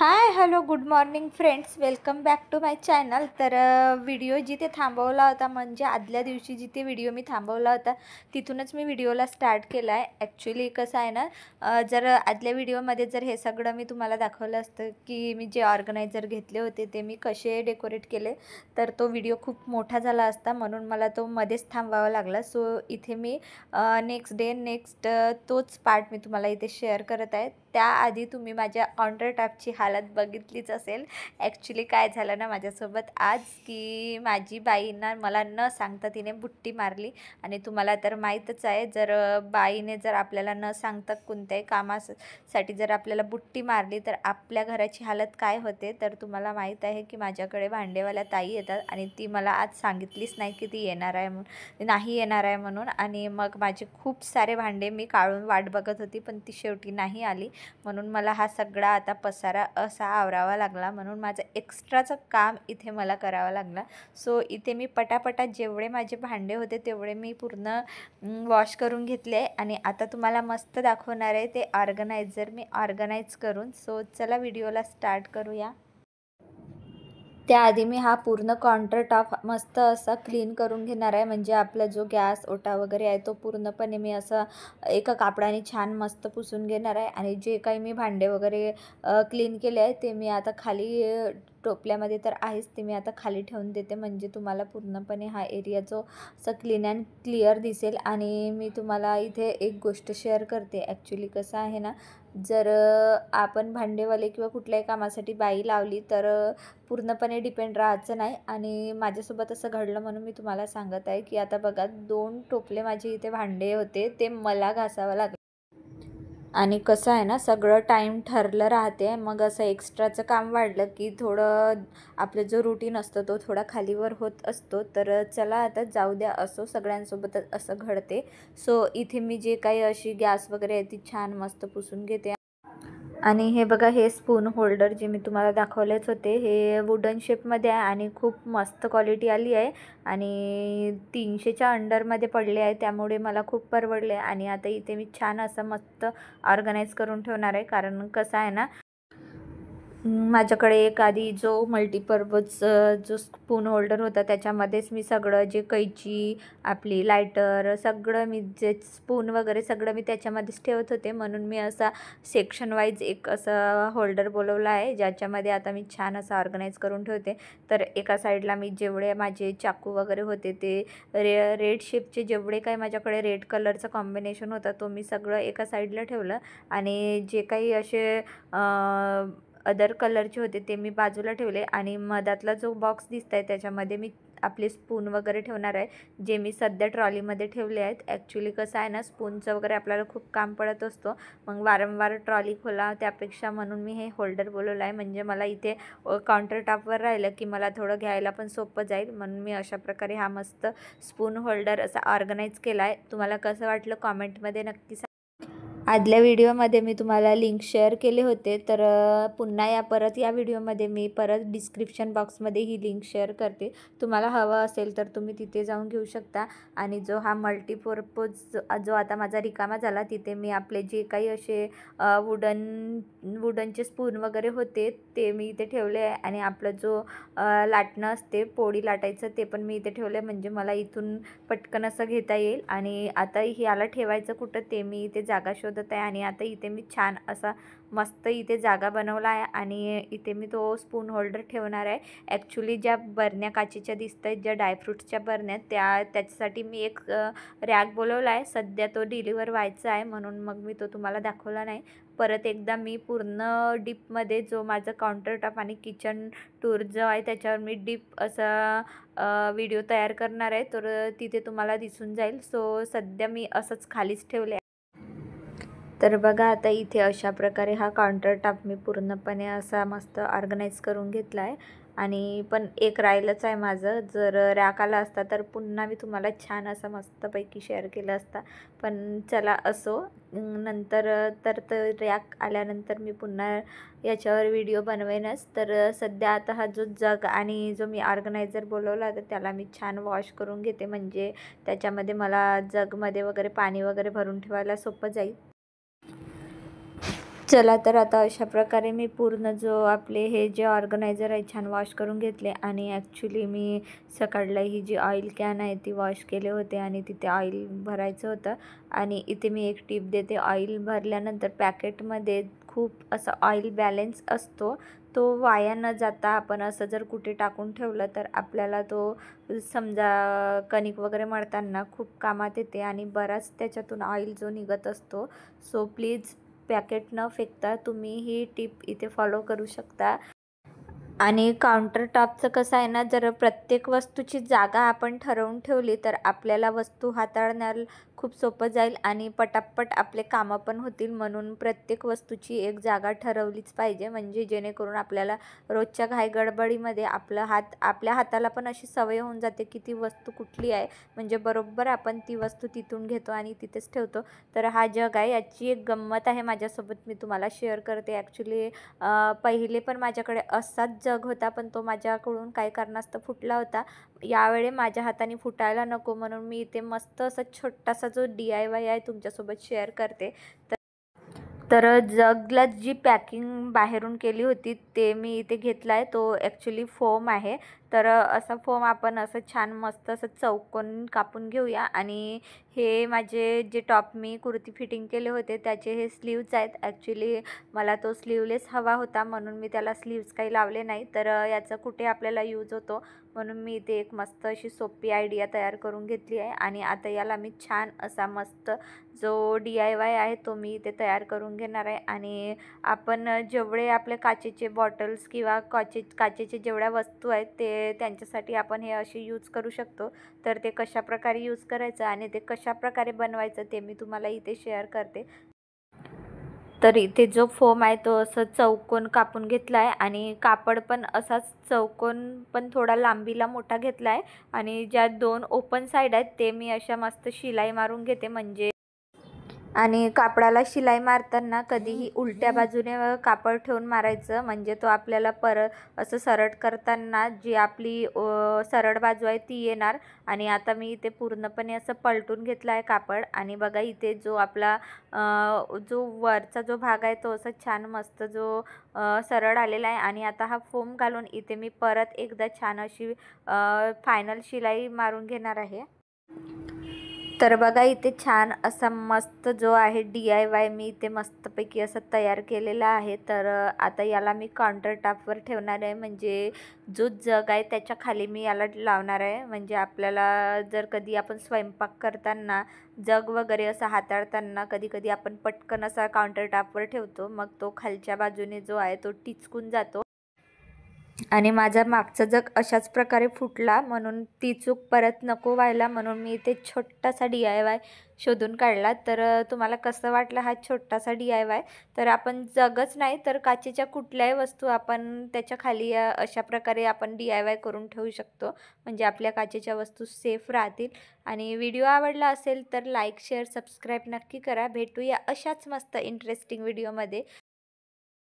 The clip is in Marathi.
High hello good morning friends, welcome back to my channel. तर व्हिडिओ जिथे थांबवला होता, म्हणजे आदल्या दिवशी जिथे व्हिडिओ मी थांबवला होता तिथूनच मी व्हिडिओला स्टार्ट केला आहे. ॲक्च्युली कसं आहे ना, जर आदल्या व्हिडिओमध्ये जर हे सगळं मी तुम्हाला दाखवलं असतं की मी जे ऑर्गनायझर घेतले होते ते मी कसे डेकोरेट केले, तर तो व्हिडिओ खूप मोठा झाला असता, म्हणून मला तो मध्येच थांबवावा लागला. सो इथे मी नेक्स्ट तोच पार्ट मी तुम्हाला इथे शेअर करत आहे. त्याआधी तुम्ही माझ्या काउंटर टॉपची हालत बघितलीच असेल. ॲक्च्युली काय झालं ना माझ्यासोबत आज, की माझी बाईंना मला न सांगता तिने बुट्टी मारली. आणि तुम्हाला तर माहीतच आहे, जर बाईने जर आपल्याला न सांगता कोणत्याही कामासाठी जर आपल्याला बुट्टी मारली तर आपल्या घराची हालत काय होते. तर तुम्हाला माहीत आहे की माझ्याकडे भांडेवाल्या ताई येतात आणि ती मला आज सांगितलीच नाही की ती नाही येणार आहे म्हणून. आणि मग माझे खूप सारे भांडे मी काढून वाट बघत होती, पण ती शेवटी नाही आली. म्हणून मला हा सगळा आता पसारा असा आवरावा लागला, म्हणून माझं एक्स्ट्राचं काम इथे मला करावं लागलं. सो इथे मी पटापटा जेवढे माझे भांडे होते तेवढे मी पूर्ण वॉश करून घेतले आणि आता तुम्हाला मस्त दाखवणार आहे ते ऑर्गनायझर मी ऑर्गनाईज करून. सो चला व्हिडिओला स्टार्ट करूया. त्याआधी मी हा पूर्ण काउंटर टॉप मस्त असा क्लीन करून घेणार आहे. म्हणजे आपला जो गॅस ओटा वगैरे आहे तो पूर्णपणे मी असं एका कापडाने छान मस्त पुसून घेणार आहे. आणि जे काही मी भांडे वगैरे क्लीन केले आहे ते मी आता खाली टोपल्यामध्ये तर आहेच, ते मी आता खाली ठेवून देते, म्हणजे तुम्हाला पूर्णपणे हा एरिया जो असा क्लीन अँड क्लिअर दिसेल. आणि मी तुम्हाला इथे एक गोष्ट शेअर करते. ॲक्च्युली कसं आहे ना, जर आपण भांडेवाले किंवा कुठल्याही कामासाठी बाई लावली तर पूर्णपणे डिपेंड राहायचं नाही. आणि माझ्यासोबत असं घडलं म्हणून मी तुम्हाला सांगत आहे की आता बघा, 2 टोपले माझे इथे भांडे होते ते मला घासावं लागले. आणि कसं आहे ना, सगळं टाईम ठरलं राहते, मग असं एक्स्ट्राचं काम वाढलं की थोडं आपलं जो रुटीन असतो तो थोडा खालीवर होत असतो. तर चला आता जाऊ द्या, असो सगळ्यांसोबतच असं घडते. सो इथे मी जे काही अशी गॅस वगैरे आहे ती छान मस्त पुसून घेते. आणि हे बघा, हे स्पून होल्डर जे मी तुम्हाला दाखवलेच होते, हे वुडन शेपमध्ये आहे आणि खूप मस्त क्वालिटी आली आहे. आणि 300च्या अंडरमध्ये पडले आहे, त्यामुळे मला खूप परवडले. आणि आता इथे मी छान असं मस्त ऑर्गनाईज करून ठेवणार आहे, कारण कसं आहे ना, माझ्याकडे एक आधी जो मल्टीपर्पज जो स्पून होल्डर होता त्याच्यामध्येच मी सगळं जे कैची, आपली लायटर, सगळं मी जे स्पून वगैरे सगळं मी त्याच्यामध्येच ठेवत होते. म्हणून मी असा सेक्शन वाईज एक असा होल्डर बोलवला आहे, ज्याच्यामध्ये आता मी छान असं ऑर्गनाईज करून ठेवते. तर एका साईडला मी जेवढे माझे चाकू वगैरे होते ते रेड शेपचे जेवढे काही माझ्याकडे रेड कलरचं कॉम्बिनेशन होता तो मी सगळं एका साईडला ठेवलं. आणि जे काही असे अदर कलरचे होते ते मी बाजूला ठेवले. आणि मधातला जो बॉक्स दिसत आहे त्याच्यामध्ये मी आपले स्पून वगैरे ठेवणार आहे, जे मी सध्या ट्रॉलीमध्ये ठेवले आहेत. ॲक्च्युली कसं आहे ना, स्पूनचं वगैरे आपल्याला खूप काम पडत असतो, मग वारंवार ट्रॉली खोला, त्यापेक्षा म्हणून मी हे होल्डर बोलवलं आहे. म्हणजे मला इथे काउंटर टॉपवर राहिलं की मला थोडं घ्यायला पण सोपं जाईल, म्हणून मी अशा प्रकारे हा मस्त स्पून होल्डर असा ऑर्गनाईज केला आहे. तुम्हाला कसं वाटलं कॉमेंटमध्ये नक्की सांगा. आदल्या व्हिडिओमध्ये मी तुम्हाला लिंक शेअर केले होते, तर पुन्हा परत या व्हिडिओमध्ये मी परत डिस्क्रिप्शन बॉक्समध्ये ही लिंक शेअर करते. तुम्हाला हवं असेल तर तुम्ही तिथे जाऊन घेऊ शकता. आणि जो हा मल्टीपर्पज जो आता माझा रिकामा झाला, तिथे मी आपले जे काही असे वुडनचे स्पून वगैरे होते ते मी इथे ठेवले आहे. आणि आपलं जो लाटणं असते पोळी लाटायचं ते पण मी इथे ठेवलं आहे, म्हणजे मला इथून पटकन असं घेता येईल. आणि आता याला ठेवायचं कुठं ते मी इथे जागा शोधत आहे. आणि आता इथे मी छान असा मस्त इथे जागा बनवला आहे आणि इथे मी तो स्पून होल्डर ठेवणार आहे. ॲक्च्युली ज्या बरण्या काचेच्या दिसत आहेत, ज्या ड्रायफ्रूट्सच्या बरण्या, त्याच्यासाठी मी एक रॅक बोलवला आहे. सध्या तो डिलिव्हर व्हायचा आहे, म्हणून मग मी तो तुम्हाला दाखवला नाही. परत एकदा मी पूर्ण डीपमध्ये जो माझं काउंटर टॉप आणि किचन टूर जो आहे त्याच्यावर मी डीप असा व्हिडिओ तयार करणार आहे, तर तिथे तुम्हाला दिसून जाईल. सो सध्या मी असंच खालीच ठेवले आहे. तर बघा, आता इथे अशा प्रकारे हा काउंटर टॉप मी पूर्णपणे असा मस्त ऑर्गनाईज करून घेतला आहे. आणि पण एक राहिलंच आहे माझं, जर रॅक आला असता तर पुन्हा मी तुम्हाला छान असं मस्तपैकी शेअर केलं असता, पण चला असो. नंतर तर रॅक आल्यानंतर मी पुन्हा याच्यावर व्हिडिओ बनवेनच. तर सध्या आता हा जो जग आणि जो मी ऑर्गनायझर बोलवला तर त्याला मी छान वॉश करून घेते, म्हणजे त्याच्यामध्ये मला जगमध्ये वगैरे पाणी वगैरे भरून ठेवायला सोपं जाईल. चला तर आता अशा प्रकारे मी पूर्ण जो आपले हे जे ऑर्गनायझर आहे छान वॉश करून घेतले आणि ॲक्च्युली मी सकाळला ही जी ऑइल कॅन आहे ती वॉश केले होते आणि तिथे ऑइल भरायचं होतं. आणि इथे मी एक टिप देते, ऑइल भरल्यानंतर पॅकेटमध्ये खूप असा ऑइल बॅलन्स असतो, तो वाया न जाता आपण असं जर कुठे टाकून ठेवलं तर आपल्याला तो समजा कणिक वगैरे मळताना खूप कामात येते आणि बराच त्याच्यातून ऑइल जो निघत असतो. सो प्लीज पॅकेट न फेकता तुम्ही ही टिप इथे फॉलो करू शकता. आणि काउंटर टॉपचं कसं आहे ना, जर प्रत्येक वस्तूची जागा आपण ठरवून ठेवली तर आपल्याला वस्तू हाताळण्याला खूप सोपं जाईल आणि पटापट आपले कामं पण होतील. म्हणून प्रत्येक वस्तूची एक जागा ठरवलीच पाहिजे, म्हणजे जेणेकरून आपल्याला रोजच्या घाईगडबडीमध्ये आपल्या हाताला पण अशी सवय होऊन जाते की ती वस्तू कुठली आहे, म्हणजे बरोबर आपण ती वस्तू तिथून घेतो आणि तिथेच ठेवतो. तर हा जग आहे, याची एक गंमत आहे माझ्यासोबत, मी तुम्हाला शेअर करते. ॲक्च्युली पहिले पण माझ्याकडे असाच जग होता, पण तो माझ्याकडून काही कारणास्तव फुटला होता. यावेळी माझ्या हाताने फुटायला नको म्हणून मी इथे मस्त असा छोटासा जो DIY आहे तुमच्यासोबत शेअर करते. तर जगला जी पॅकिंग बाहेरून केली होती ते मी इथे घेतला आहे. तो ॲक्च्युली फोम आहे. तर असा फोम आपण असं छान मस्त असं चौकोन कापून घेऊया. आणि हे माझे जे टॉप मी कुर्ती फिटिंग केले होते त्याचे हे स्लीव्ज आहेत. ॲक्च्युली मला तो स्लीवलेस हवा होता म्हणून मी त्याला स्लीव्ज काही लावले नाही. तर याचा कुठे आपल्याला यूज होतो म्हणून मी इथे एक मस्त अशी सोपी आयडिया तयार करून घेतली आहे. आणि आता याला मी छान असा मस्त जो DIY आहे तो मी इथे तयार करून घेणार आहे. आणि आपण जेवढे आपले काचेचे बॉटल्स किंवा काचेचे जेवढ्या वस्तू आहेत ते त्यांच्यासाठी आपण हे असे यूज करू शकतो. तर ते कशाप्रकारे यूज करायचं आणि ते कशाप्रकारे बनवायचं ते मी तुम्हाला इथे शेअर करते. तर इथे जो फोम आहे तो असं चौकोन कापून घेतला आहे आणि कापड पण असाच चौकोन पण थोडा लांबीला मोठा घेतला आहे. आणि ज्या 2 ओपन साईड आहेत ते मी अशा मस्त शिलाई मारून घेते. म्हणजे आणि कापडाला शिलाई मारताना कधीही उलट्या बाजूने कापड ठेवून मारायचं, म्हणजे तो आपल्याला असं सरळ करताना जी आपली सरळ बाजू आहे ती येणार. आणि आता मी इथे पूर्णपणे असं पलटून घेतलं आहे कापड. आणि बघा इथे जो आपला जो वरचा जो भाग आहे तो असा छान मस्त जो सरळ आलेला आहे. आणि आता हा फोम घालून इथे मी परत एकदा छान अशी फायनल शिलाई मारून घेणार आहे. तर बघा इथे छान असा मस्त जो आहे DIY मी इथे मस्तपैकी असं तयार केलेला आहे. तर आता याला मी काउंटर टॉपवर ठेवणार आहे, म्हणजे जो जग आहे त्याच्या खाली मी याला लावणार आहे. म्हणजे आपल्याला जर कधी आपण स्वयंपाक करताना जग वगैरे असं हाताळताना कधी कधी आपण पटकन असा काउंटर टॉपवर ठेवतो, मग तो खालच्या बाजूने जो आहे तो टिचकून जातो. आणि माझा मागचा जग अशाच प्रकारे फुटला, म्हणून ती चूक परत नको व्हायला म्हणून मी इथे छोटासा DIY शोधून काढला. तर तुम्हाला कसं वाटलं हा छोटासा DIY? तर आपण जगच नाही तर काचेच्या कुठल्याही वस्तू आपण त्याच्या खाली अशा प्रकारे आपण DIY करून ठेवू शकतो, म्हणजे आपल्या काचेच्या वस्तू सेफ राहतील. आणि व्हिडिओ आवडला असेल तर लाईक, शेअर, सबस्क्राईब नक्की करा. भेटूया अशाच मस्त इंटरेस्टिंग व्हिडिओमध्ये.